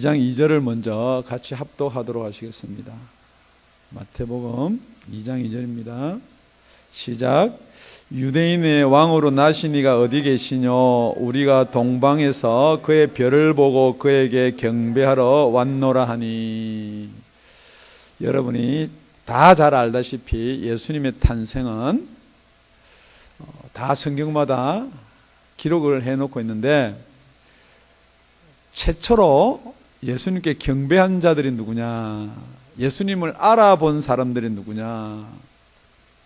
2장 2절을 먼저 같이 합독하도록 하시겠습니다. 마태복음 2장 2절입니다. 시작. 유대인의 왕으로 나신 이가 어디 계시뇨? 우리가 동방에서 그의 별을 보고 그에게 경배하러 왔노라 하니. 여러분이 다 잘 알다시피 예수님의 탄생은 다 성경마다 기록을 해놓고 있는데, 최초로 예수님께 경배한 자들이 누구냐, 예수님을 알아본 사람들이 누구냐,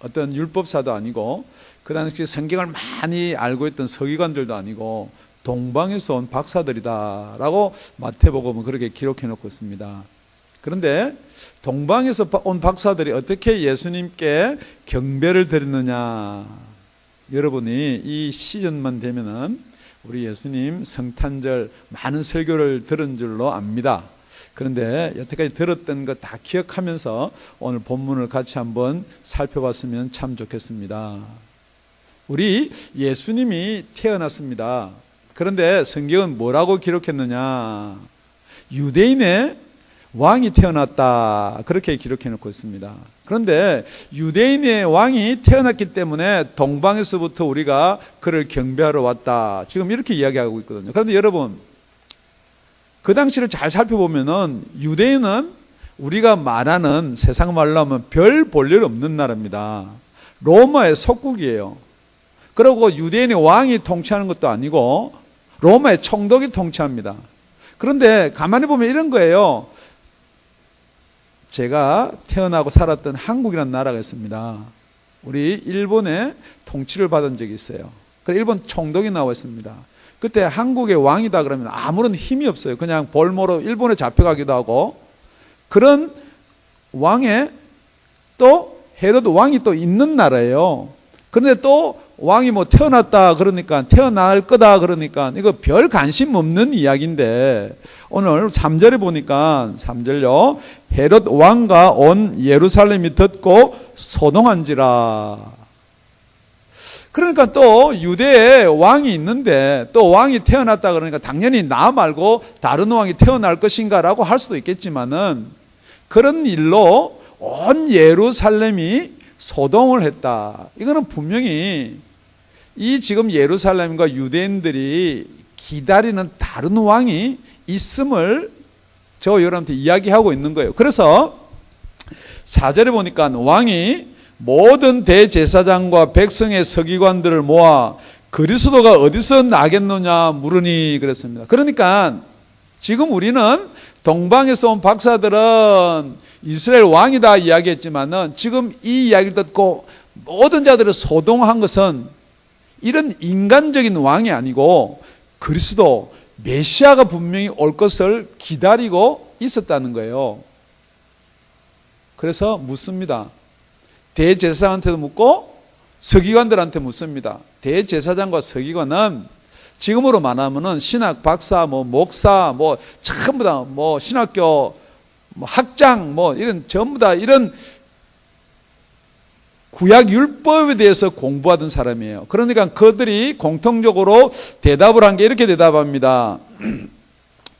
어떤 율법사도 아니고 그 당시 성경을 많이 알고 있던 서기관들도 아니고 동방에서 온 박사들이다 라고 마태복음은 그렇게 기록해 놓고 있습니다. 그런데 동방에서 온 박사들이 어떻게 예수님께 경배를 드렸느냐, 여러분이 이 시즌만 되면은 우리 예수님 성탄절 많은 설교를 들은 줄로 압니다. 그런데 여태까지 들었던 것 다 기억하면서 오늘 본문을 같이 한번 살펴봤으면 참 좋겠습니다. 우리 예수님이 태어났습니다. 그런데 성경은 뭐라고 기록했느냐? 유대인의 왕이 태어났다, 그렇게 기록해 놓고 있습니다. 그런데 유대인의 왕이 태어났기 때문에 동방에서부터 우리가 그를 경배하러 왔다, 지금 이렇게 이야기하고 있거든요. 그런데 여러분, 그 당시를 잘 살펴보면은 유대인은 우리가 말하는, 세상 말로 하면 별 볼 일 없는 나라입니다. 로마의 속국이에요. 그리고 유대인의 왕이 통치하는 것도 아니고 로마의 총독이 통치합니다. 그런데 가만히 보면 이런 거예요. 제가 태어나고 살았던 한국이라는 나라가 있습니다. 우리 일본의 통치를 받은 적이 있어요. 그래서 일본 총독이 나와 있습니다. 그때 한국의 왕이다 그러면 아무런 힘이 없어요. 그냥 볼모로 일본에 잡혀가기도 하고, 그런 왕에 또 헤로드 왕이 또 있는 나라예요. 그런데 또 왕이 뭐 태어났다 그러니까, 태어날 거다 그러니까 이거 별 관심 없는 이야기인데, 오늘 3절에 보니까 3절요. 헤롯 왕과 온 예루살렘이 듣고 소동한지라. 그러니까 또 유대에 왕이 있는데 또 왕이 태어났다 그러니까 당연히 나 말고 다른 왕이 태어날 것인가 라고 할 수도 있겠지만은, 그런 일로 온 예루살렘이 소동을 했다. 이거는 분명히 이 지금 예루살렘과 유대인들이 기다리는 다른 왕이 있음을 저 여러분한테 이야기하고 있는 거예요. 그래서 4절에 보니까 왕이 모든 대제사장과 백성의 서기관들을 모아 그리스도가 어디서 나겠느냐 물으니 그랬습니다. 그러니까 지금 우리는 동방에서 온 박사들은 이스라엘 왕이다 이야기했지만은, 지금 이 이야기를 듣고 모든 자들이 소동한 것은 이런 인간적인 왕이 아니고 그리스도 메시아가 분명히 올 것을 기다리고 있었다는 거예요. 그래서 묻습니다. 대제사장한테도 묻고 서기관들한테 묻습니다. 대제사장과 서기관은 지금으로 말하면은 신학 박사, 목사, 전부 다 신학교 학장, 이런 전부 다 이런 구약 율법에 대해서 공부하던 사람이에요. 그러니까 그들이 공통적으로 대답을 한 게 이렇게 대답합니다.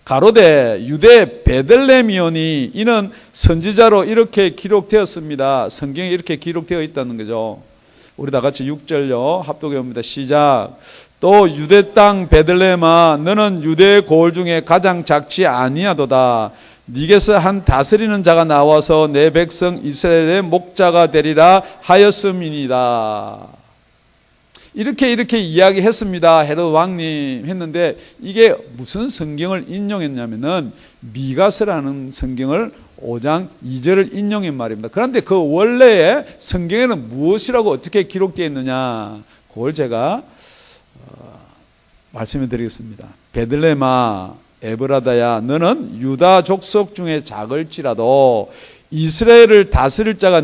가로되 유대 베들레헴이오니 이는 선지자로 이렇게 기록되었습니다. 성경에 이렇게 기록되어 있다는 거죠. 우리 다 같이 6절요. 합독해 봅니다. 시작. 또 유대 땅 베들레헴아 너는 유대 고을 중에 가장 작지 아니하도다. 네게서 한 다스리는 자가 나와서 내 백성 이스라엘의 목자가 되리라 하였음이니이다. 이렇게 이야기했습니다. 헤롯 왕님 했는데, 이게 무슨 성경을 인용했냐면은 미가서라는 성경을 5장 2절을 인용한 말입니다. 그런데 그 원래의 성경에는 무엇이라고 어떻게 기록되어 있느냐, 그걸 제가 말씀해 드리겠습니다. 베들레헴아 에브라다야 너는 유다 족속 중에 작을지라도 이스라엘을 다스릴 자가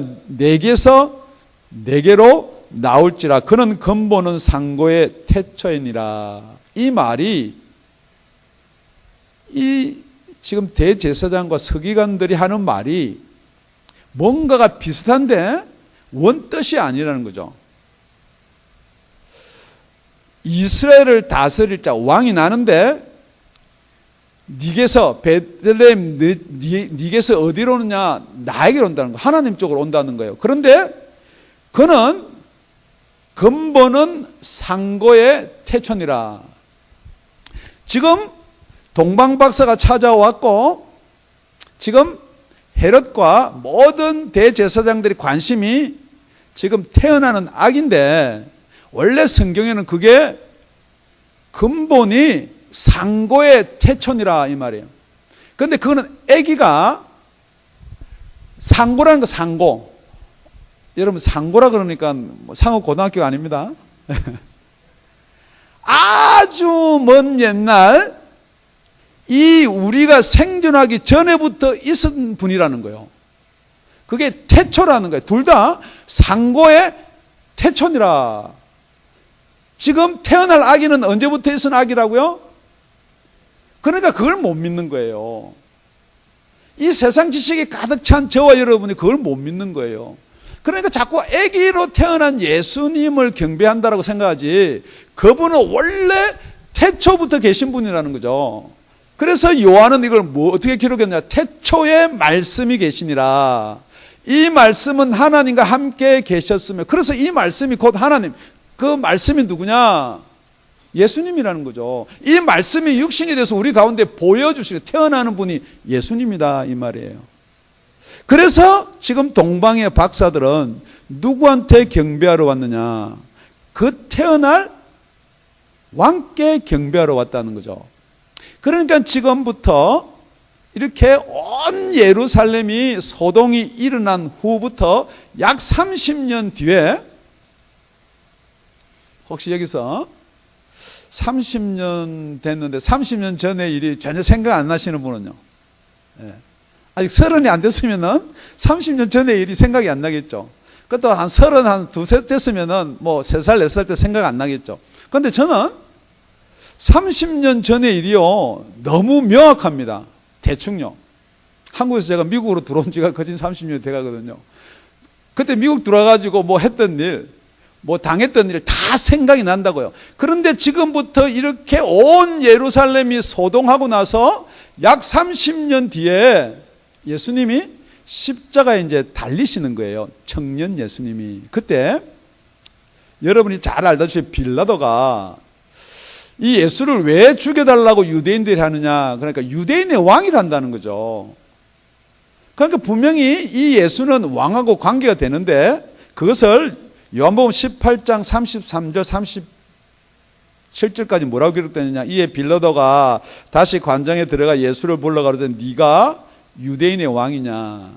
내게로 나올지라. 그는 근본은 상고의 태초이니라. 이 말이 이 지금 대제사장과 서기관들이 하는 말이 뭔가가 비슷한데 원뜻이 아니라는 거죠. 이스라엘을 다스릴 자, 왕이 나는데 니게서 베들레헴 니게서 어디로 오느냐? 나에게로 온다는 거. 하나님 쪽으로 온다는 거예요. 그런데 그는 근본은 상고의 태촌이라. 지금 동방박사가 찾아왔고 지금 헤롯과 모든 대제사장들이 관심이 지금 태어나는 아기인데 원래 성경에는 그게 근본이 상고의 태촌이라 이 말이에요. 그런데 그거는 아기가 상고라는 거 상고. 여러분 상고라 그러니까 상호 고등학교가 아닙니다. 아주 먼 옛날 이 우리가 생존하기 전에부터 있은 분이라는 거예요. 그게 태초라는 거예요. 둘 다 상고의 태촌이라. 지금 태어날 아기는 언제부터 있은 아기라고요? 그러니까 그걸 못 믿는 거예요. 이 세상 지식이 가득 찬 저와 여러분이 그걸 못 믿는 거예요. 그러니까 자꾸 아기로 태어난 예수님을 경배한다라고 생각하지 그분은 원래 태초부터 계신 분이라는 거죠. 그래서 요한은 이걸 어떻게 기록했냐? 태초에 말씀이 계시니라. 이 말씀은 하나님과 함께 계셨으며, 그래서 이 말씀이 곧 하나님, 그 말씀이 누구냐? 예수님이라는 거죠. 이 말씀이 육신이 돼서 우리 가운데 보여주시는 태어나는 분이 예수님이다 이 말이에요. 그래서 지금 동방의 박사들은 누구한테 경배하러 왔느냐? 그 태어날 왕께 경배하러 왔다는 거죠. 그러니까 지금부터 이렇게 온 예루살렘이 소동이 일어난 후부터 약 30년 뒤에, 혹시 여기서 30년 됐는데 30년 전의 일이 전혀 생각 안 나시는 분은요? 예. 아직 30이 안 됐으면은 30년 전의 일이 생각이 안 나겠죠. 그것도 한 30, 한 두세 됐으면은 뭐 3살, 4살 때 생각 안 나겠죠. 그런데 저는 30년 전의 일이요, 너무 명확합니다. 대충요. 한국에서 제가 미국으로 들어온 지가 거진 30년이 돼가거든요. 그때 미국 들어와가지고 뭐 했던 일, 뭐 당했던 일 다 생각이 난다고요. 그런데 지금부터 이렇게 온 예루살렘이 소동하고 나서 약 30년 뒤에 예수님이 십자가에 이제 달리시는 거예요. 청년 예수님이. 그때 여러분이 잘 알다시피 빌라도가 이 예수를 왜 죽여달라고 유대인들이 하느냐? 그러니까 유대인의 왕이란다는 거죠. 그러니까 분명히 이 예수는 왕하고 관계가 되는데 그것을 요한복음 18장 33절 37절까지 뭐라고 기록되느냐? 이에 빌라도가 다시 관장에 들어가 예수를 불러 가로되 네가 유대인의 왕이냐?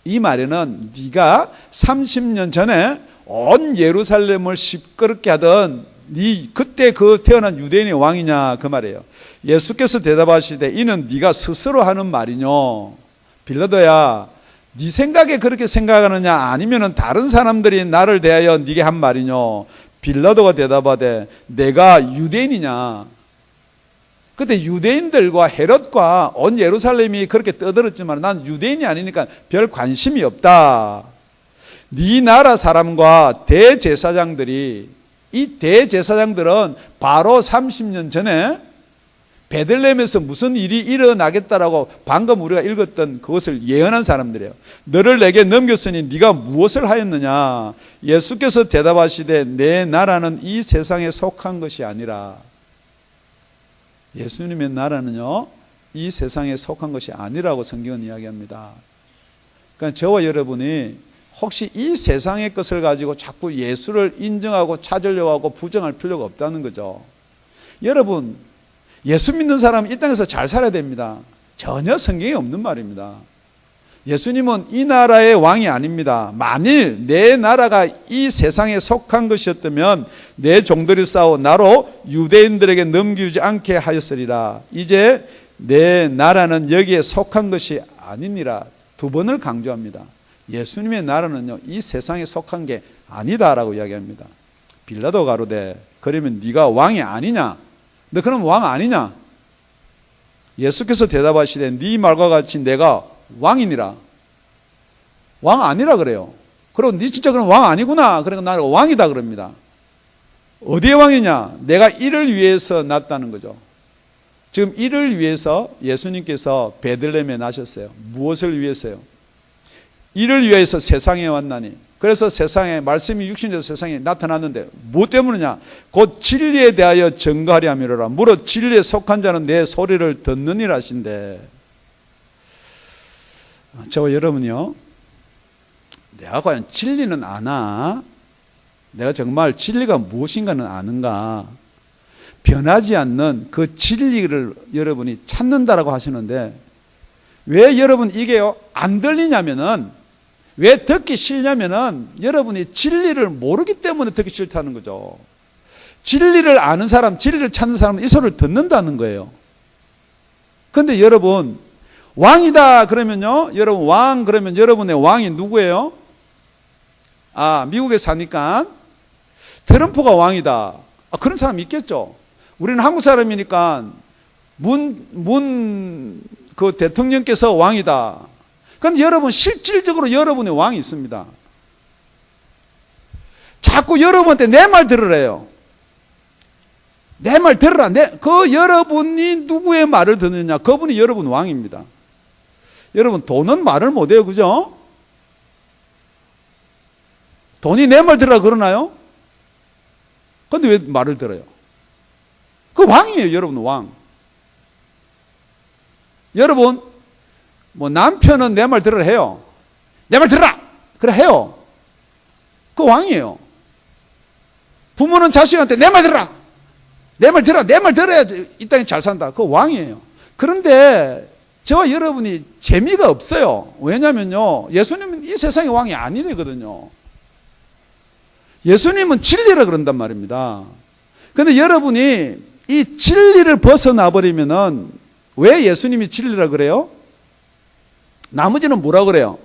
이 말에는 네가 30년 전에 온 예루살렘을 시끄럽게 하던 네 그때 그 태어난 유대인의 왕이냐 그 말이에요. 예수께서 대답하시되 이는 네가 스스로 하는 말이뇨. 빌라도야, 네 생각에 그렇게 생각하느냐 아니면은 다른 사람들이 나를 대하여 네게 한 말이뇨. 빌라도가 대답하되 내가 유대인이냐? 그때 유대인들과 헤롯과 온 예루살렘이 그렇게 떠들었지만 난 유대인이 아니니까 별 관심이 없다. 네 나라 사람과 대제사장들이, 이 대제사장들은 바로 30년 전에 베들레헴에서 무슨 일이 일어나겠다라고 방금 우리가 읽었던 그것을 예언한 사람들이에요. 너를 내게 넘겼으니 네가 무엇을 하였느냐? 예수께서 대답하시되 내 나라는 이 세상에 속한 것이 아니라. 예수님의 나라는요, 이 세상에 속한 것이 아니라고 성경은 이야기합니다. 그러니까 저와 여러분이 혹시 이 세상의 것을 가지고 자꾸 예수를 인정하고 찾으려고 하고 부정할 필요가 없다는 거죠. 여러분, 예수 믿는 사람은 이 땅에서 잘 살아야 됩니다. 전혀 성경에 없는 말입니다. 예수님은 이 나라의 왕이 아닙니다. 만일 내 나라가 이 세상에 속한 것이었다면 내 종들이 싸워 나로 유대인들에게 넘기지 않게 하였으리라. 이제 내 나라는 여기에 속한 것이 아니니라. 2번을 강조합니다. 예수님의 나라는요, 이 세상에 속한 게 아니다라고 이야기합니다. 빌라도 가로되 그러면 네가 왕이 아니냐? 너 그럼 왕 아니냐? 예수께서 대답하시되 네 말과 같이 내가 왕이니라. 왕 아니라 그래요. 그럼 네 진짜 그럼 왕 아니구나. 그러니까 나는 왕이다 그럽니다. 어디의 왕이냐? 내가 이를 위해서 났다는 거죠. 지금 이를 위해서 예수님께서 베들레헴에 나셨어요. 무엇을 위해서요? 이를 위해서 세상에 왔나니. 그래서 세상에 말씀이 육신에서 세상에 나타났는데 무엇 때문이냐? 곧 진리에 대하여 증거하려 함이로라. 무릇 진리에 속한 자는 내 소리를 듣느니라 하신대. 저와 여러분이요, 내가 과연 진리는 아나? 내가 정말 진리가 무엇인가는 아는가? 변하지 않는 그 진리를 여러분이 찾는다라고 하시는데, 왜 여러분 이게요 안 들리냐면은, 왜 듣기 싫냐면은 여러분이 진리를 모르기 때문에 듣기 싫다는 거죠. 진리를 아는 사람, 진리를 찾는 사람은 이 소리를 듣는다는 거예요. 그런데 여러분, 왕이다 그러면요, 여러분 왕 그러면 여러분의 왕이 누구예요? 미국에 사니까 트럼프가 왕이다. 그런 사람이 있겠죠. 우리는 한국 사람이니까 그 대통령께서 왕이다. 그런데 여러분, 실질적으로 여러분의 왕이 있습니다. 자꾸 여러분한테 내 말 들으래요. 내 말 들으라. 그 여러분이 누구의 말을 듣느냐? 그분이 여러분 왕입니다. 여러분, 돈은 말을 못해요. 그죠? 돈이 내 말 들으라 그러나요? 그런데 왜 말을 들어요? 그 왕이에요. 여러분 왕. 여러분, 남편은 내 말 들으라 해요. 내 말 들으라! 그래 해요. 그 왕이에요. 부모는 자식한테 내 말 들으라! 내 말 들어! 내 말 들어야지 이 땅에 잘 산다. 그 왕이에요. 그런데 저와 여러분이 재미가 없어요. 왜냐면요, 예수님은 이 세상의 왕이 아니거든요. 예수님은 진리라 그런단 말입니다. 그런데 여러분이 이 진리를 벗어나 버리면은, 왜 예수님이 진리라 그래요? 나머지는 뭐라 그래요?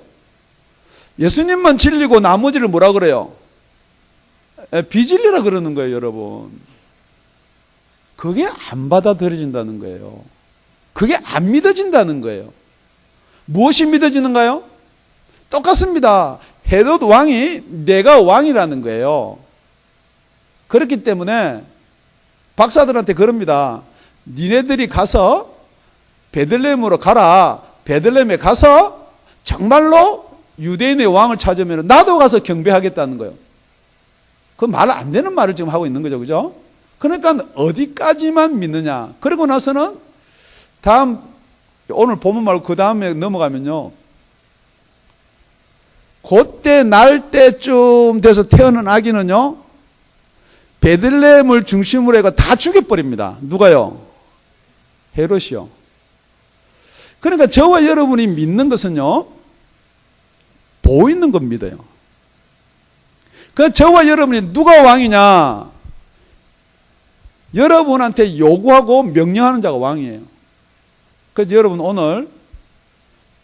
예수님만 진리고 나머지를 뭐라 그래요? 비진리라 그러는 거예요, 여러분. 그게 안 받아들여진다는 거예요. 그게 안 믿어진다는 거예요. 무엇이 믿어지는가요? 똑같습니다. 헤롯 왕이 내가 왕이라는 거예요. 그렇기 때문에 박사들한테 그럽니다. 니네들이 가서 베들레헴으로 가라. 베들레헴에 가서 정말로 유대인의 왕을 찾으면 나도 가서 경배하겠다는 거예요. 그 말 안 되는 말을 지금 하고 있는 거죠. 그죠? 그러니까 어디까지만 믿느냐. 그리고 나서는 오늘 본문 말고 그 다음에 넘어가면요, 그때 날 때쯤 돼서 태어난 아기는요, 베들레헴을 중심으로 해가 다 죽여버립니다. 누가요? 헤롯이요. 그러니까 저와 여러분이 믿는 것은요, 보이는 것 믿어요. 그 저와 여러분이 누가 왕이냐? 여러분한테 요구하고 명령하는 자가 왕이에요. 그래서 여러분 오늘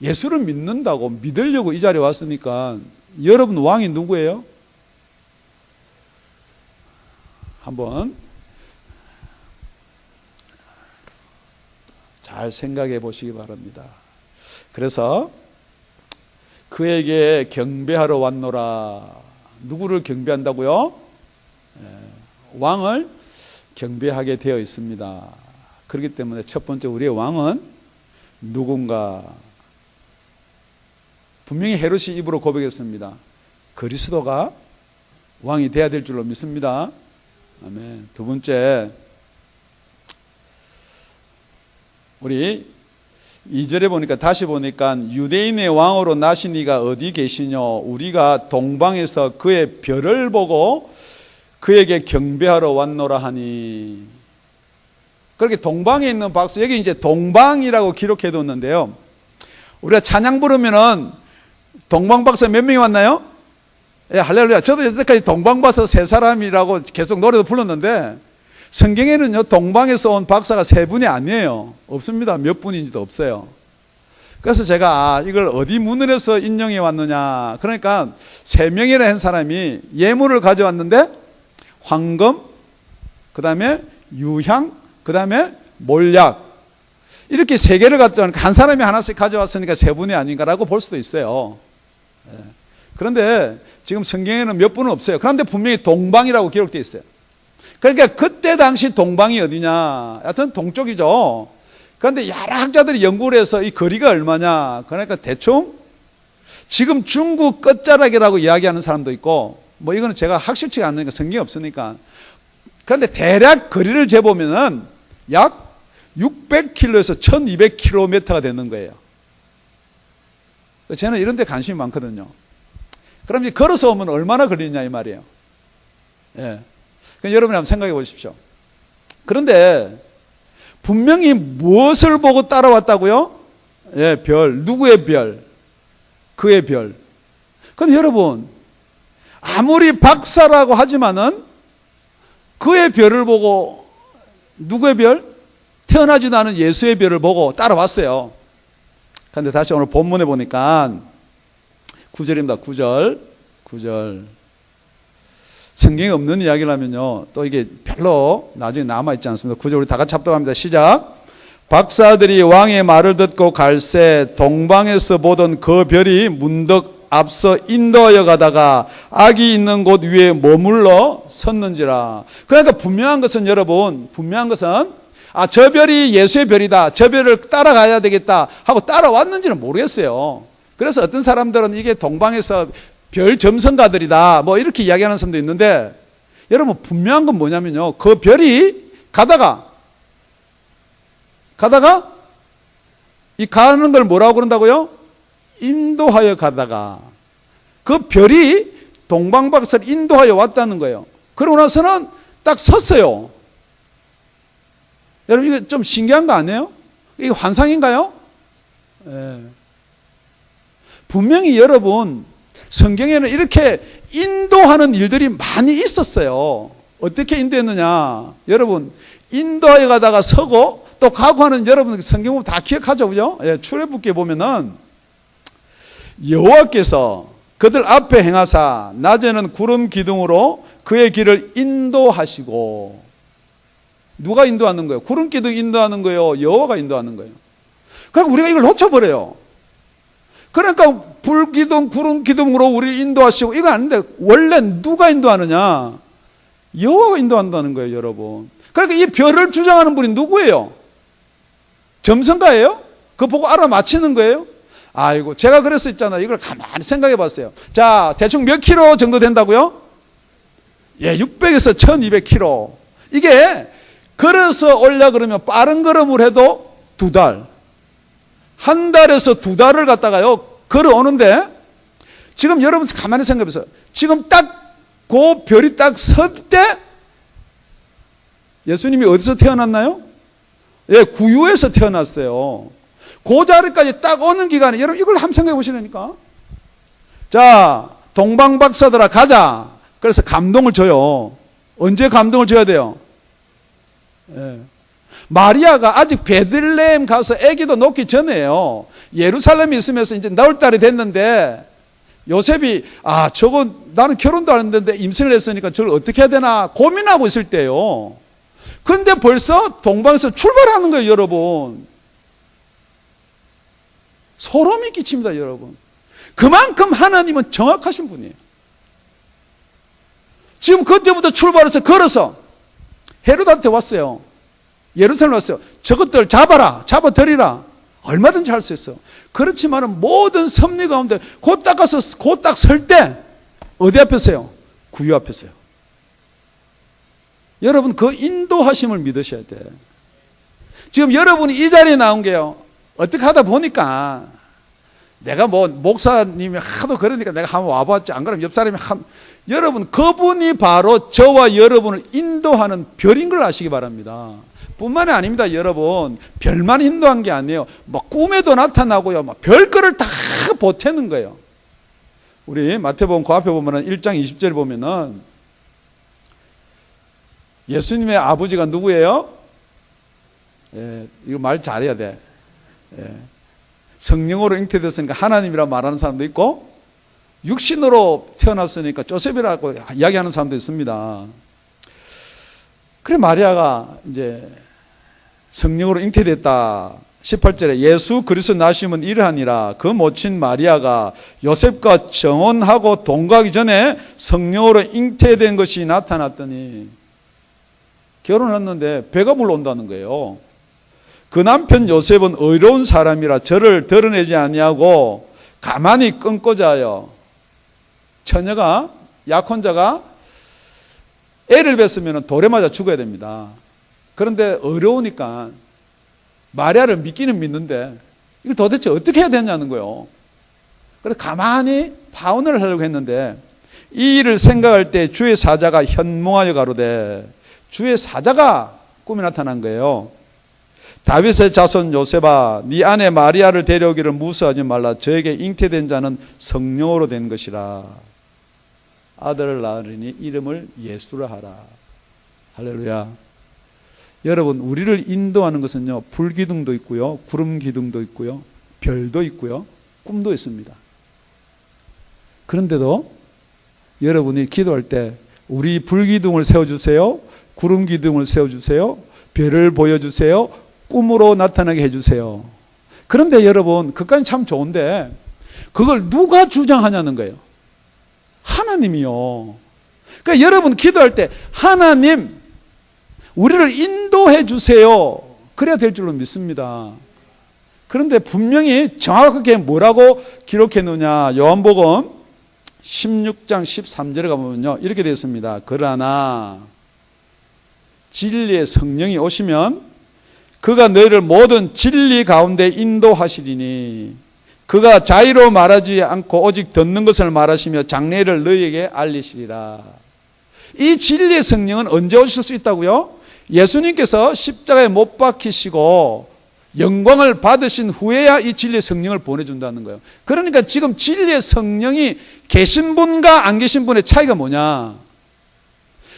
예수를 믿는다고 믿으려고 이 자리에 왔으니까 여러분 왕이 누구예요? 한번 잘 생각해 보시기 바랍니다. 그래서 그에게 경배하러 왔노라. 누구를 경배한다고요? 왕을 경배하게 되어 있습니다. 그렇기 때문에 첫 번째 우리의 왕은 누군가? 분명히 헤롯이 입으로 고백했습니다. 그리스도가 왕이 돼야 될 줄로 믿습니다. 아멘. 두 번째, 우리 2절에 보니까, 다시 보니까 유대인의 왕으로 나신 이가 어디 계시뇨? 우리가 동방에서 그의 별을 보고 그에게 경배하러 왔노라 하니. 그렇게 동방에 있는 박사, 여기 이제 동방이라고 기록해 뒀는데요, 우리가 찬양 부르면은 동방 박사 몇 명이 왔나요? 예, 할렐루야. 저도 여태까지 동방 박사 세 사람이라고 계속 노래도 불렀는데, 성경에는요, 동방에서 온 박사가 세 분이 아니에요. 없습니다. 몇 분인지도 없어요. 그래서 제가 이걸 어디 문헌에서 인용해 왔느냐. 그러니까 세 명이라 한 사람이 예물을 가져왔는데, 황금, 그 다음에 유향, 그 다음에 몰약, 이렇게 세 개를 가져왔으니까 한 사람이 하나씩 가져왔으니까 세 분이 아닌가라고 볼 수도 있어요. 그런데 지금 성경에는 몇 분은 없어요. 그런데 분명히 동방이라고 기록되어 있어요. 그러니까 그때 당시 동방이 어디냐? 하여튼 동쪽이죠. 그런데 여러 학자들이 연구를 해서 이 거리가 얼마냐? 그러니까 대충 지금 중국 끝자락이라고 이야기하는 사람도 있고, 뭐 이거는 제가 확실치가 않으니까 성경이 없으니까. 그런데 대략 거리를 재보면은 약 600km에서 1200km가 되는 거예요. 저는 이런 데 관심이 많거든요. 그럼 이제 걸어서 오면 얼마나 걸리냐 이 말이에요. 예. 그러니까 여러분이 한번 생각해 보십시오. 그런데 분명히 무엇을 보고 따라왔다고요? 예, 별. 누구의 별? 그의 별. 그런데 여러분, 아무리 박사라고 하지만은 그의 별을 보고, 누구의 별? 태어나지도 않은 예수의 별을 보고 따라왔어요. 그런데 다시 오늘 본문에 보니까 9절입니다. 9절. 성경에 없는 이야기를 하면요, 또 이게 별로 나중에 남아있지 않습니다. 9절 우리 다 같이 합독합니다. 시작. 박사들이 왕의 말을 듣고 갈새 동방에서 보던 그 별이 문득 앞서 인도하여 가다가 악이 있는 곳 위에 머물러 섰는지라. 그러니까 분명한 것은 여러분, 저 별이 예수의 별이다, 저 별을 따라가야 되겠다 하고 따라왔는지는 모르겠어요. 그래서 어떤 사람들은 이게 동방에서 별 점성가들이다 뭐 이렇게 이야기하는 사람도 있는데, 여러분 분명한 건 뭐냐면요, 그 별이 가다가 이 가는 걸 뭐라고 그런다고요? 인도하여 가다가 그 별이 동방박사를 인도하여 왔다는 거예요. 그러고 나서는 딱 섰어요. 여러분 이거 좀 신기한 거 아니에요? 이게 환상인가요? 예. 분명히 여러분 성경에는 이렇게 인도하는 일들이 많이 있었어요. 어떻게 인도했느냐? 여러분 인도하여 가다가 서고 또 가고 하는, 여러분 성경 보면 다 기억하죠, 그죠? 예, 출애굽기에 보면은 여호와께서 그들 앞에 행하사 낮에는 구름 기둥으로 그의 길을 인도하시고. 누가 인도하는 거예요? 구름 기둥 인도하는 거예요? 여호와가 인도하는 거예요? 그러니까 우리가 이걸 놓쳐버려요. 그러니까 불기둥 구름 기둥으로 우리를 인도하시고 이거 아닌데, 원래 누가 인도하느냐? 여호와가 인도한다는 거예요, 여러분. 그러니까 이 별을 주장하는 분이 누구예요? 점성가예요? 그거 보고 알아맞히는 거예요? 아이고, 제가 그래서 있잖아요. 이걸 가만히 생각해 봤어요. 자, 대충 몇 킬로 정도 된다고요? 예, 600에서 1200킬로. 이게 걸어서 오려 그러면 빠른 걸음을 해도 2달. 한 달에서 2달을 갖다가요, 걸어오는데, 지금 여러분 가만히 생각해 보세요. 지금 딱 그 별이 딱 설 때 예수님이 어디서 태어났나요? 예, 구유에서 태어났어요. 그 자리까지 딱 오는 기간에, 여러분 이걸 한번 생각해 보시라니까. 자, 동방박사들아 가자. 그래서 감동을 줘요. 언제 감동을 줘야 돼요? 예. 마리아가 아직 베들레헴 가서 아기도 놓기 전에요. 예루살렘에 있으면서 이제 나올 달이 됐는데, 요셉이 저거 나는 결혼도 안 했는데 임신을 했으니까 저걸 어떻게 해야 되나 고민하고 있을 때요. 근데 벌써 동방에서 출발하는 거예요, 여러분. 소름이 끼칩니다, 여러분. 그만큼 하나님은 정확하신 분이에요. 지금 그때부터 출발해서 걸어서 헤롯한테 왔어요. 예루살렘 왔어요. 저것들 잡아라, 잡아들이라. 얼마든지 할 수 있어요. 그렇지만 모든 섭리 가운데 곧 딱 가서 곧 딱 설 때 어디 앞에 서요? 구유 앞에 서요. 여러분 그 인도하심을 믿으셔야 돼. 지금 여러분이 이 자리에 나온 게요, 어떻게 하다 보니까, 내가 뭐 목사님이 하도 그러니까 내가 한번 와봤지, 안 그러면 옆 사람이 여러분 그분이 바로 저와 여러분을 인도하는 별인 걸 아시기 바랍니다. 뿐만이 아닙니다, 여러분. 별만 인도한 게 아니에요. 뭐 꿈에도 나타나고요, 막 별거를 다 보태는 거예요. 우리 마태복음 그 앞에 보면은 1장 20절 보면은 예수님의 아버지가 누구예요? 예, 이거 말 잘해야 돼. 예. 성령으로 잉태됐으니까 하나님이라고 말하는 사람도 있고, 육신으로 태어났으니까 조셉이라고 이야기하는 사람도 있습니다. 그래 마리아가 이제 성령으로 잉태됐다. 18절에 예수 그리스도 나심은 이러하니라. 그 모친 마리아가 요셉과 정혼하고 동거하기 전에 성령으로 잉태된 것이 나타났더니. 결혼했는데 배가 불러온다는 거예요. 그 남편 요셉은 의로운 사람이라 저를 드러내지 아니하고 가만히 끊고 자요. 처녀가, 약혼자가 애를 뱄으면 돌에 맞아 죽어야 됩니다. 그런데 어려우니까 마리아를 믿기는 믿는데 이걸 도대체 어떻게 해야 되냐는 거예요. 그래서 가만히 파혼을 하려고 했는데 이 일을 생각할 때 주의 사자가 현몽하여 가로되, 주의 사자가 꿈에 나타난 거예요. 다윗의 자손 요셉아, 네 아내 마리아를 데려오기를 무서워하지 말라. 저에게 잉태된 자는 성령으로 된 것이라. 아들을 낳으리니 이름을 예수라 하라. 할렐루야. 여러분, 우리를 인도하는 것은요, 불기둥도 있고요, 구름 기둥도 있고요, 별도 있고요, 꿈도 있습니다. 그런데도 여러분이 기도할 때 우리 불기둥을 세워주세요, 구름 기둥을 세워주세요, 별을 보여주세요, 꿈으로 나타나게 해주세요. 그런데 여러분, 그까지 참 좋은데 그걸 누가 주장하냐는 거예요. 하나님이요. 그러니까 여러분 기도할 때 하나님 우리를 인도해 주세요. 그래야 될 줄로 믿습니다. 그런데 분명히 정확하게 뭐라고 기록해 놓냐. 요한복음 16장 13절에 가보면요, 이렇게 되어 있습니다. 그러나 진리의 성령이 오시면 그가 너희를 모든 진리 가운데 인도하시리니 그가 자의로 말하지 않고 오직 듣는 것을 말하시며 장래를 너희에게 알리시리라. 이 진리의 성령은 언제 오실 수 있다고요? 예수님께서 십자가에 못 박히시고 영광을 받으신 후에야 이 진리의 성령을 보내준다는 거예요. 그러니까 지금 진리의 성령이 계신 분과 안 계신 분의 차이가 뭐냐?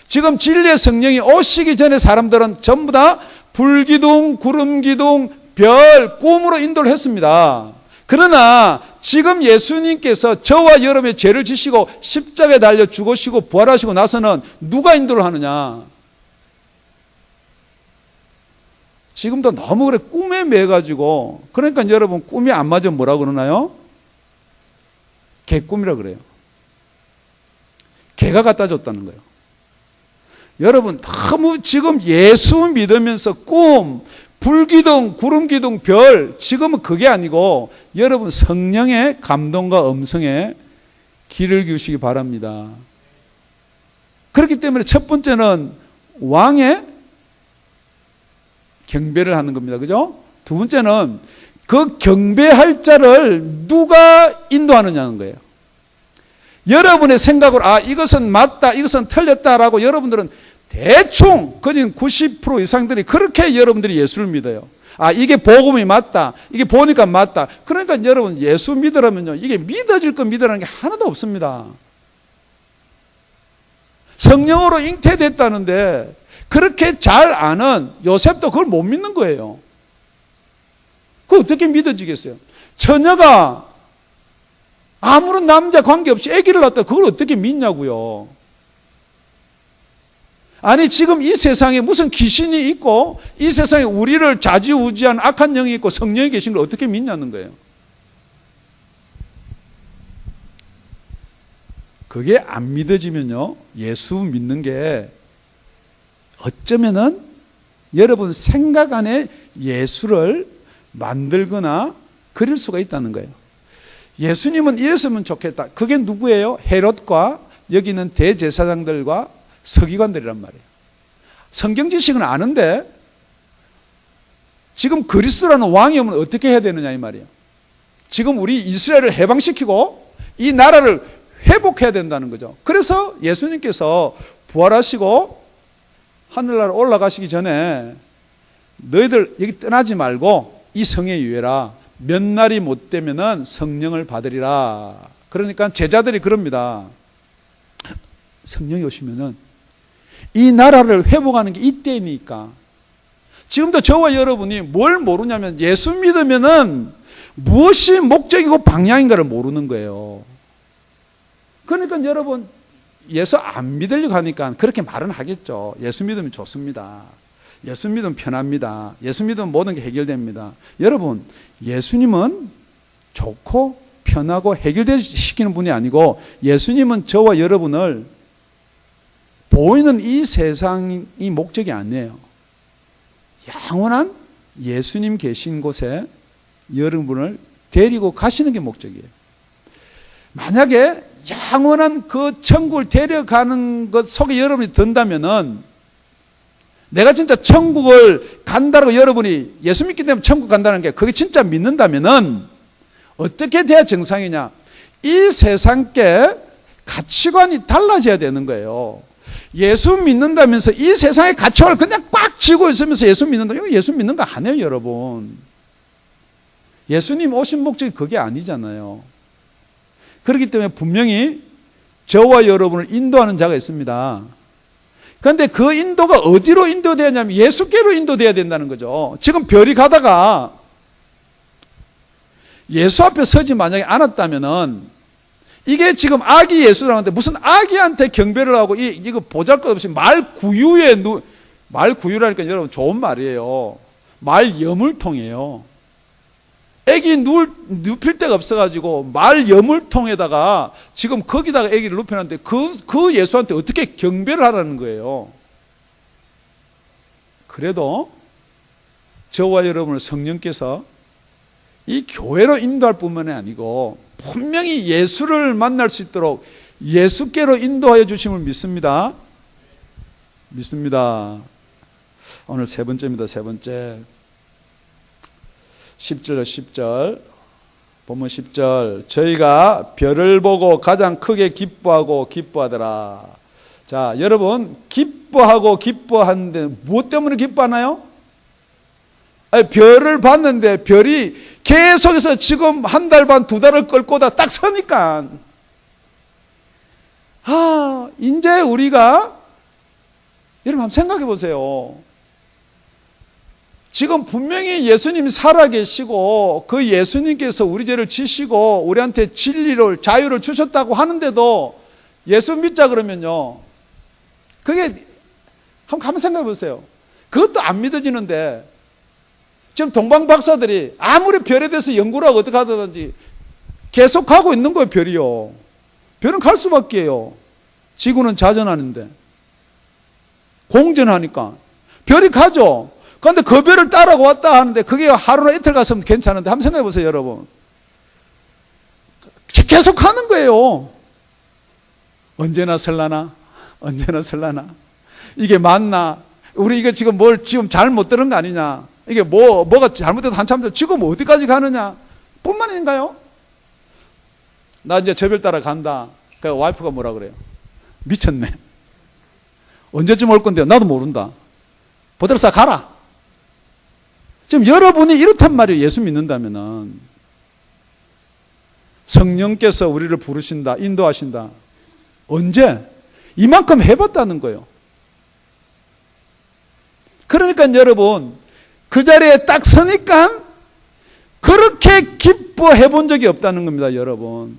지금 진리의 성령이 오시기 전에 사람들은 전부 다 불기둥, 구름기둥, 별, 꿈으로 인도를 했습니다. 그러나 지금 예수님께서 저와 여러분의 죄를 지시고 십자가에 달려 죽으시고 부활하시고 나서는 누가 인도를 하느냐? 지금도 너무 그래 꿈에 매가지고, 그러니까 여러분 꿈이 안 맞으면 뭐라고 그러나요? 개꿈이라 그래요. 개가 갖다 줬다는 거예요. 여러분 너무 지금 예수 믿으면서 꿈, 불기둥, 구름기둥, 별, 지금은 그게 아니고 여러분 성령의 감동과 음성에 귀를 기우시기 바랍니다. 그렇기 때문에 첫 번째는 왕의 경배를 하는 겁니다. 그죠? 두 번째는 그 경배할 자를 누가 인도하느냐는 거예요. 여러분의 생각으로 이것은 맞다, 이것은 틀렸다라고 여러분들은 대충 거진 90% 이상들이 그렇게 여러분들이 예수를 믿어요. 이게 복음이 맞다, 이게 보니까 맞다. 그러니까 여러분 예수 믿으라면요, 이게 믿어질 거 믿으라는 게 하나도 없습니다. 성령으로 잉태됐다는데 그렇게 잘 아는 요셉도 그걸 못 믿는 거예요. 그거 어떻게 믿어지겠어요? 처녀가 아무런 남자 관계없이 아기를 낳았다, 그걸 어떻게 믿냐고요. 아니 지금 이 세상에 무슨 귀신이 있고 이 세상에 우리를 좌지우지한 악한 영이 있고 성령이 계신 걸 어떻게 믿냐는 거예요. 그게 안 믿어지면요, 예수 믿는 게 어쩌면은 여러분 생각 안에 예수를 만들거나 그릴 수가 있다는 거예요. 예수님은 이랬으면 좋겠다. 그게 누구예요? 헤롯과 여기 있는 대제사장들과 서기관들이란 말이에요. 성경 지식은 아는데 지금 그리스도라는 왕이 오면 어떻게 해야 되느냐 이 말이에요. 지금 우리 이스라엘을 해방시키고 이 나라를 회복해야 된다는 거죠. 그래서 예수님께서 부활하시고 하늘나라 올라가시기 전에 너희들 여기 떠나지 말고 이 성에 유해라. 몇 날이 못 되면은 성령을 받으리라. 그러니까 제자들이 그럽니다. 성령이 오시면은 이 나라를 회복하는 게 이때니까. 지금도 저와 여러분이 뭘 모르냐면 예수 믿으면은 무엇이 목적이고 방향인가를 모르는 거예요. 그러니까 여러분 예수 안 믿으려고 하니까 그렇게 말은 하겠죠. 예수 믿으면 좋습니다. 예수 믿으면 편합니다. 예수 믿으면 모든 게 해결됩니다. 여러분 예수님은 좋고 편하고 해결시키는 분이 아니고 예수님은 저와 여러분을 보이는 이 세상이 목적이 아니에요. 영원한 예수님 계신 곳에 여러분을 데리고 가시는 게 목적이에요. 만약에 영원한 그 천국을 데려가는 것 속에 여러분이 든다면은, 내가 진짜 천국을 간다고 여러분이 예수 믿기 때문에 천국 간다는 게 그게 진짜 믿는다면은 어떻게 돼야 정상이냐? 이 세상께 가치관이 달라져야 되는 거예요. 예수 믿는다면서 이 세상의 가치관을 그냥 꽉 쥐고 있으면서 예수 믿는다. 이거 예수 믿는 거 아니에요, 여러분. 예수님 오신 목적이 그게 아니잖아요. 그렇기 때문에 분명히 저와 여러분을 인도하는 자가 있습니다. 그런데 그 인도가 어디로 인도되어야 하냐면 예수께로 인도되어야 된다는 거죠. 지금 별이 가다가 예수 앞에 서지 만약에 않았다면은, 이게 지금 아기 예수라는데 무슨 아기한테 경배를 하고 이거 보잘것없이 말구유라니까 여러분 좋은 말이에요. 말 여물통이에요. 애기 눕힐 데가 없어가지고 말 여물통에다가 지금 거기다가 애기를 눕혀놨는데 그 예수한테 어떻게 경배를 하라는 거예요. 그래도 저와 여러분을 성령께서 이 교회로 인도할 뿐만이 아니고 분명히 예수를 만날 수 있도록 예수께로 인도하여 주심을 믿습니다. 믿습니다. 오늘 세 번째입니다. 세 번째. 10절 보면 10절 저희가 별을 보고 가장 크게 기뻐하고 기뻐하더라. 자, 여러분 기뻐하고 기뻐하는데 무엇 때문에 기뻐하나요? 아니, 별을 봤는데 별이 계속해서 지금 한 달 반, 두 달을 끌고 다 딱 서니까, 이제 우리가, 여러분 한번 생각해 보세요. 지금 분명히 예수님이 살아계시고 그 예수님께서 우리 죄를 지시고 우리한테 진리를, 자유를 주셨다고 하는데도 예수 믿자 그러면요, 그게 한번 생각해 보세요. 그것도 안 믿어지는데 지금 동방 박사들이 아무리 별에 대해서 연구를 하고 어떻게 하든지 계속 가고 있는 거예요. 별이요. 별은 갈 수밖에요. 지구는 자전하는데 공전하니까 별이 가죠. 그런데 그 별을 따라가 왔다 하는데 그게 하루나 이틀 갔으면 괜찮은데 한번 생각해 보세요, 여러분. 계속 가는 거예요. 언제나 설라나? 언제나 설라나? 이게 맞나? 우리 이거 지금 뭘 지금 잘못 들은 거 아니냐? 이게 뭐가 잘못돼서 한참 더 지금 어디까지 가느냐? 뿐만 아닌가요? 나 이제 저 별 따라 간다. 그 와이프가 뭐라 그래요? 미쳤네. 언제쯤 올 건데요? 나도 모른다. 보대로 싹 가라. 지금 여러분이 이렇단 말이에요. 예수 믿는다면은. 성령께서 우리를 부르신다, 인도하신다. 언제? 이만큼 해봤다는 거예요. 그러니까 여러분, 그 자리에 딱 서니까 그렇게 기뻐해 본 적이 없다는 겁니다, 여러분.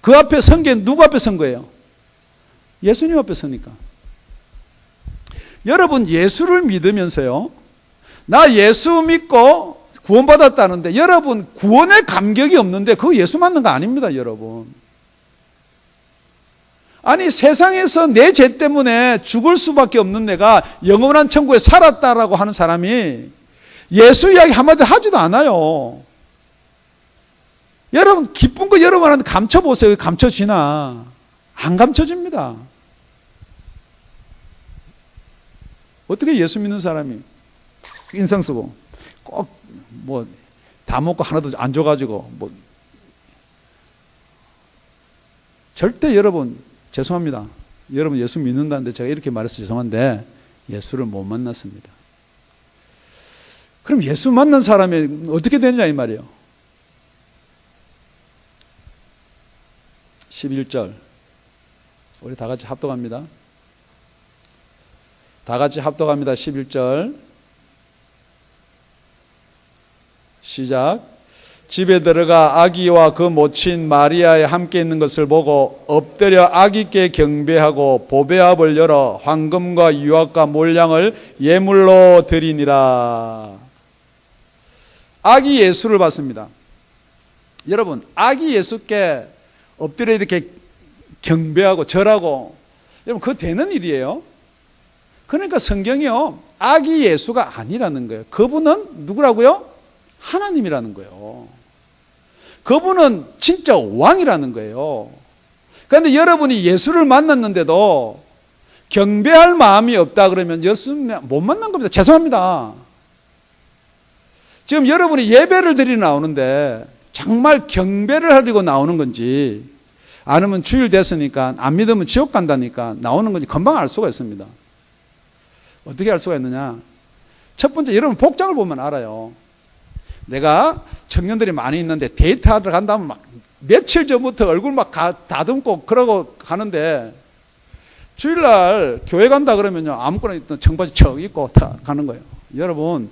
그 앞에 선 게 누구 앞에 선 거예요? 예수님 앞에 서니까. 여러분, 예수를 믿으면서요, 나 예수 믿고 구원받았다는데 여러분 구원의 감격이 없는데 그거 예수 맞는 거 아닙니다, 여러분. 아니, 세상에서 내 죄 때문에 죽을 수밖에 없는 내가 영원한 천국에 살았다라고 하는 사람이 예수 이야기 한마디 하지도 않아요. 여러분, 기쁜 거 여러분한테 감춰보세요. 감춰지나? 안 감춰집니다. 어떻게 예수 믿는 사람이 인상 쓰고 꼭 뭐 다 먹고 하나도 안 줘가지고 뭐 절대 여러분 죄송합니다. 여러분 예수 믿는다는데 제가 이렇게 말해서 죄송한데 예수를 못 만났습니다. 그럼 예수 만난 사람이 어떻게 되느냐 이 말이에요. 11절 우리 다 같이 합독합니다. 다 같이 합독합니다. 11절 시작. 집에 들어가 아기와 그 모친 마리아에 함께 있는 것을 보고 엎드려 아기께 경배하고 보배압을 열어 황금과 유압과 몰량을 예물로 드리니라. 아기 예수를 봤습니다. 여러분, 아기 예수께 엎드려 이렇게 경배하고 절하고 여러분, 그거 되는 일이에요. 그러니까 성경이요, 아기 예수가 아니라는 거예요. 그분은 누구라고요? 하나님이라는 거예요. 그분은 진짜 왕이라는 거예요. 그런데 여러분이 예수를 만났는데도 경배할 마음이 없다 그러면 예수 못 만난 겁니다. 죄송합니다. 지금 여러분이 예배를 드리러 나오는데 정말 경배를 하려고 나오는 건지, 아니면 주일 됐으니까 안 믿으면 지옥 간다니까 나오는 건지 금방 알 수가 있습니다. 어떻게 알 수가 있느냐? 첫 번째, 여러분 복장을 보면 알아요. 내가 청년들이 많이 있는데 데이트하러 간다면 막 며칠 전부터 얼굴 막 다듬고 그러고 가는데, 주일날 교회 간다 그러면요, 아무거나 있던 청바지 척 입고 다 가는 거예요. 여러분,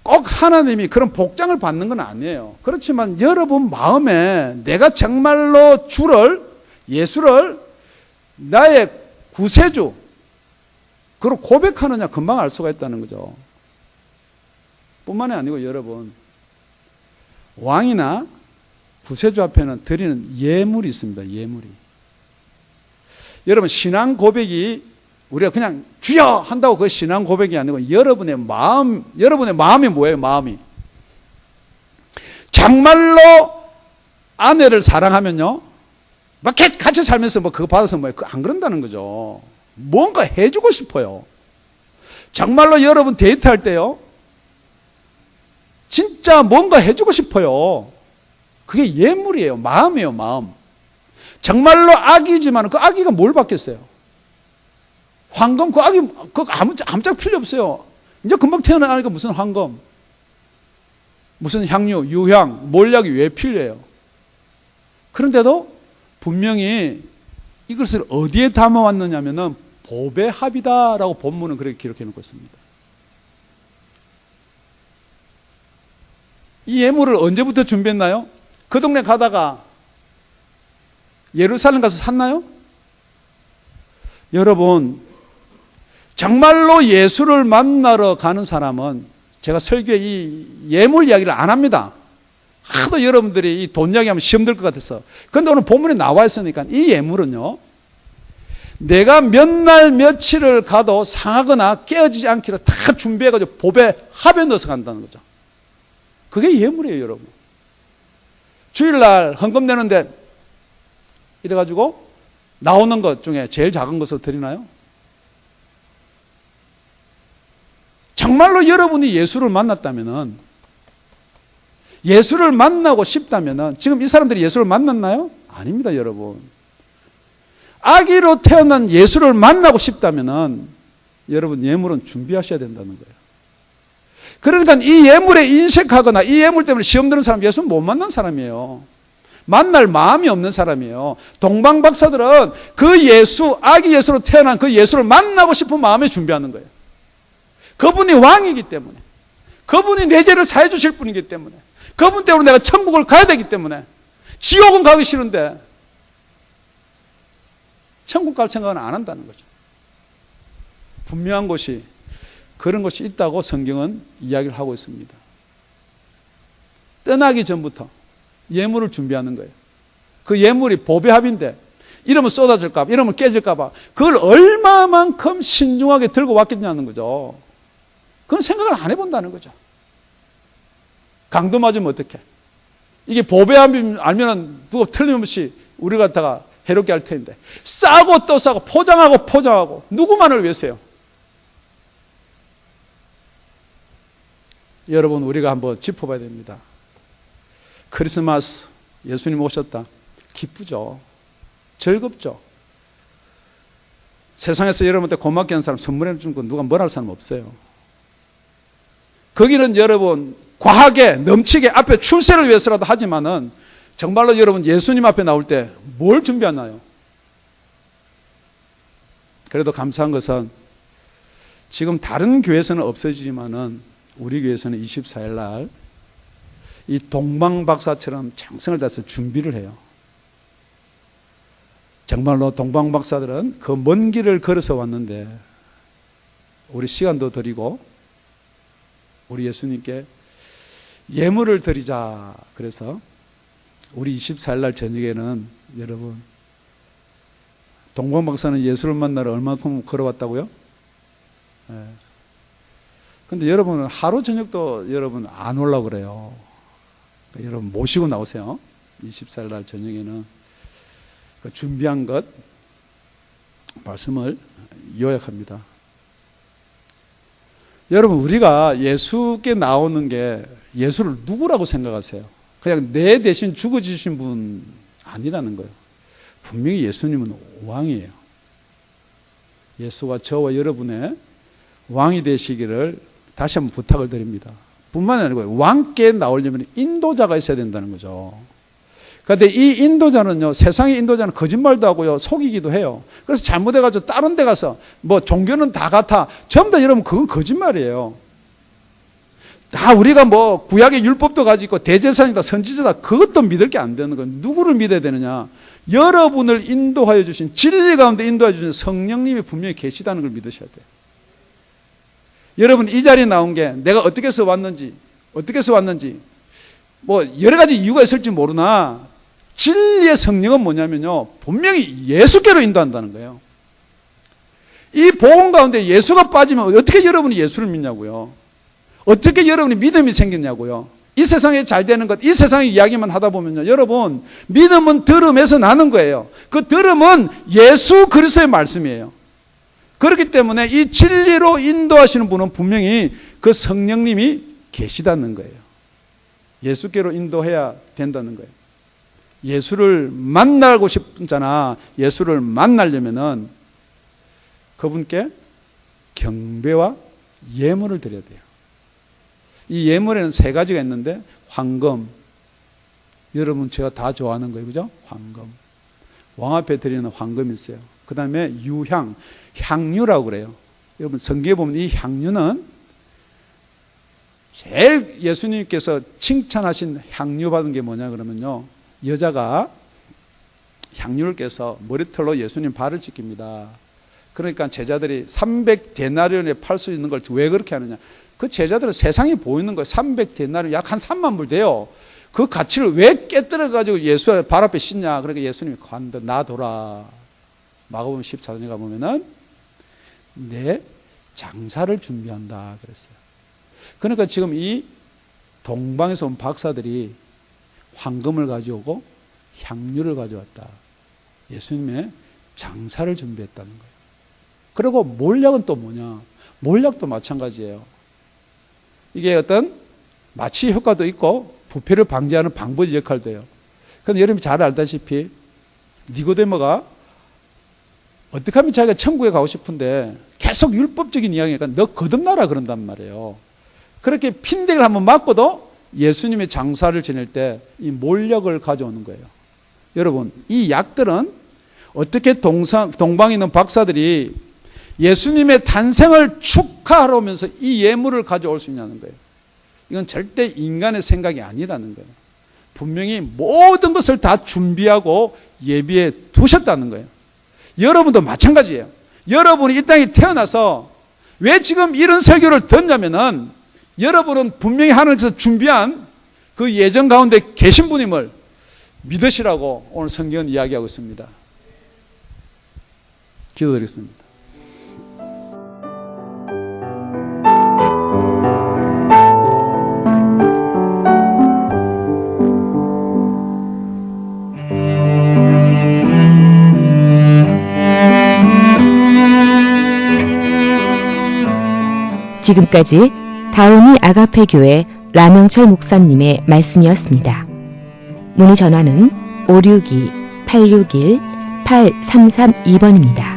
꼭 하나님이 그런 복장을 받는 건 아니에요. 그렇지만 여러분 마음에 내가 정말로 주를, 예수를 나의 구세주 그걸 고백하느냐 금방 알 수가 있다는 거죠. 뿐만이 아니고 여러분, 왕이나 구세주 앞에는 드리는 예물이 있습니다. 예물이. 여러분, 신앙 고백이 우리가 그냥 주여 한다고 그 신앙 고백이 아니고 여러분의 마음이 뭐예요? 마음이. 정말로 아내를 사랑하면요, 막 같이 살면서 뭐 그거 받아서 뭐예요? 안 그런다는 거죠. 뭔가 해주고 싶어요. 정말로 여러분 데이트할 때요, 진짜 뭔가 해주고 싶어요. 그게 예물이에요. 마음이에요. 마음. 정말로 아기지만 그 아기가 뭘 받겠어요? 황금, 그 아기 그 아무짝 필요 없어요. 이제 금방 태어나니까 무슨 황금, 무슨 향유, 유향, 몰약이 왜 필요해요? 그런데도 분명히 이것을 어디에 담아왔느냐면은 보배 합이다라고 본문은 그렇게 기록해 놓고 있습니다. 이 예물을 언제부터 준비했나요? 그 동네 가다가 예루살렘 가서 샀나요? 여러분, 정말로 예수를 만나러 가는 사람은, 제가 설교에 이 예물 이야기를 안 합니다. 하도 여러분들이 이 돈 이야기하면 시험 들 것 같아서. 그런데 오늘 본문에 나와 있으니까 이 예물은요, 내가 몇 날 며칠을 가도 상하거나 깨어지지 않기로 다 준비해가지고 보배 합에 넣어서 간다는 거죠. 그게 예물이에요, 여러분. 주일날 헌금 내는데 이래가지고 나오는 것 중에 제일 작은 것을 드리나요? 정말로 여러분이 예수를 만났다면은, 예수를 만나고 싶다면은, 지금 이 사람들이 예수를 만났나요? 아닙니다, 여러분. 아기로 태어난 예수를 만나고 싶다면은 여러분 예물은 준비하셔야 된다는 거예요. 그러니까 이 예물에 인색하거나 이 예물 때문에 시험 드는 사람, 예수 못 만난 사람이에요. 만날 마음이 없는 사람이에요. 동방박사들은 그 예수, 아기 예수로 태어난 그 예수를 만나고 싶은 마음에 준비하는 거예요. 그분이 왕이기 때문에, 그분이 내 죄를 사해 주실 분이기 때문에, 그분 때문에 내가 천국을 가야 되기 때문에, 지옥은 가기 싫은데 천국 갈 생각은 안 한다는 거죠. 분명한 것이, 그런 것이 있다고 성경은 이야기를 하고 있습니다. 떠나기 전부터 예물을 준비하는 거예요. 그 예물이 보배합인데 이러면 쏟아질까 봐, 이러면 깨질까 봐, 그걸 얼마만큼 신중하게 들고 왔겠냐는 거죠. 그건 생각을 안 해본다는 거죠. 강도 맞으면 어떡해? 이게 보배함이 알면은 누가 틀림없이 우리 갖다가 해롭게 할 텐데, 싸고 또 싸고 포장하고 포장하고 누구만을 위해서요? 여러분, 우리가 한번 짚어봐야 됩니다. 크리스마스 예수님 오셨다. 기쁘죠. 즐겁죠. 세상에서 여러분한테 고맙게 하는 사람, 선물해 준 거 누가 뭐라 할 사람 없어요. 거기는 여러분 과하게 넘치게 앞에 출세를 위해서라도 하지만은 정말로 여러분 예수님 앞에 나올 때 뭘 준비하나요? 그래도 감사한 것은 지금 다른 교회에서는 없어지지만은 우리 교회에서는 24일 날 이 동방박사처럼 정성을 다해서 준비를 해요. 정말로 동방박사들은 그 먼 길을 걸어서 왔는데 우리 시간도 드리고 우리 예수님께 예물을 드리자. 그래서 우리 24일 날 저녁에는 여러분 동방 박사는 예수를 만나러 얼마큼 걸어왔다고요? 예. 근데 여러분은 하루 저녁도 여러분 안 오려고 그래요. 그러니까 여러분 모시고 나오세요. 24일 날 저녁에는 그 준비한 것 말씀을 요약합니다. 여러분, 우리가 예수께 나오는 게 예수를 누구라고 생각하세요? 그냥 내 대신 죽어주신 분 아니라는 거예요. 분명히 예수님은 왕이에요. 예수가 저와 여러분의 왕이 되시기를 다시 한번 부탁을 드립니다. 뿐만 아니고 왕께 나오려면 인도자가 있어야 된다는 거죠. 그런데 이 인도자는요, 세상의 인도자는 거짓말도 하고요, 속이기도 해요. 그래서 잘못해가지고 다른 데 가서 뭐 종교는 다 같아. 전부 다 여러분 그건 거짓말이에요. 다 우리가 뭐 구약의 율법도 가지고 대제사장이다, 선지자다, 그것도 믿을 게 안 되는 거예요. 누구를 믿어야 되느냐? 여러분을 인도하여 주신, 진리 가운데 인도하여 주신 성령님이 분명히 계시다는 걸 믿으셔야 돼요. 여러분 이 자리에 나온 게 내가 어떻게 해서 왔는지 뭐 여러 가지 이유가 있을지 모르나 진리의 성령은 뭐냐면요, 분명히 예수께로 인도한다는 거예요. 이 복음 가운데 예수가 빠지면 어떻게 여러분이 예수를 믿냐고요. 어떻게 여러분이 믿음이 생겼냐고요. 이 세상에 잘 되는 것, 이 세상의 이야기만 하다 보면요, 여러분 믿음은 들음에서 나는 거예요. 그 들음은 예수 그리스도의 말씀이에요. 그렇기 때문에 이 진리로 인도하시는 분은 분명히 그 성령님이 계시다는 거예요. 예수께로 인도해야 된다는 거예요. 예수를 만나고 싶잖아. 예수를 만나려면은 그분께 경배와 예물을 드려야 돼요. 이 예물에는 세 가지가 있는데, 황금, 여러분 제가 다 좋아하는 거예요, 그죠? 황금, 왕 앞에 드리는 황금이 있어요. 그 다음에 유향, 향유라고 그래요. 여러분 성경에 보면 이 향유는 제일 예수님께서 칭찬하신 향유 받은 게 뭐냐 그러면요, 여자가 향유를 깨서 머리털로 예수님 발을 씻깁니다. 그러니까 제자들이 300데나리온에 팔 수 있는 걸 왜 그렇게 하느냐, 그 제자들은 세상이 보이는 거예요. 300데나리온 약 한 3만 불 돼요. 그 가치를 왜 깨뜨려 가지고 예수 발 앞에 씻냐. 그러니까 예수님이 관다, 놔둬라. 마가복음 14장에 가보면은 내 장사를 준비한다 그랬어요. 그러니까 지금 이 동방에서 온 박사들이 황금을 가져오고 향유를 가져왔다. 예수님의 장사를 준비했다는 거예요. 그리고 몰약은 또 뭐냐? 몰약도 마찬가지예요. 이게 어떤 마취 효과도 있고 부패를 방지하는 방법의 역할도 해요. 그런데 여러분이 잘 알다시피 니고데모가 어떻게 하면 자기가 천국에 가고 싶은데 계속 율법적인 이야기니까 너 거듭나라 그런단 말이에요. 그렇게 핀대를 한번 맞고도 예수님의 장사를 지낼 때 이 몰약을 가져오는 거예요. 여러분 이 약들은 어떻게 동방에 있는 박사들이 예수님의 탄생을 축하하러 오면서 이 예물을 가져올 수 있냐는 거예요. 이건 절대 인간의 생각이 아니라는 거예요. 분명히 모든 것을 다 준비하고 예비해 두셨다는 거예요. 여러분도 마찬가지예요. 여러분이 이 땅에 태어나서 왜 지금 이런 설교를 듣냐면은 여러분은 분명히 하나님께서 준비한 그 예정 가운데 계신 분임을 믿으시라고 오늘 성경은 이야기하고 있습니다. 기도드리겠습니다. 지금까지 다운이 아가페 교회 라명철 목사님의 말씀이었습니다. 문의 전화는 562-861-8332번입니다.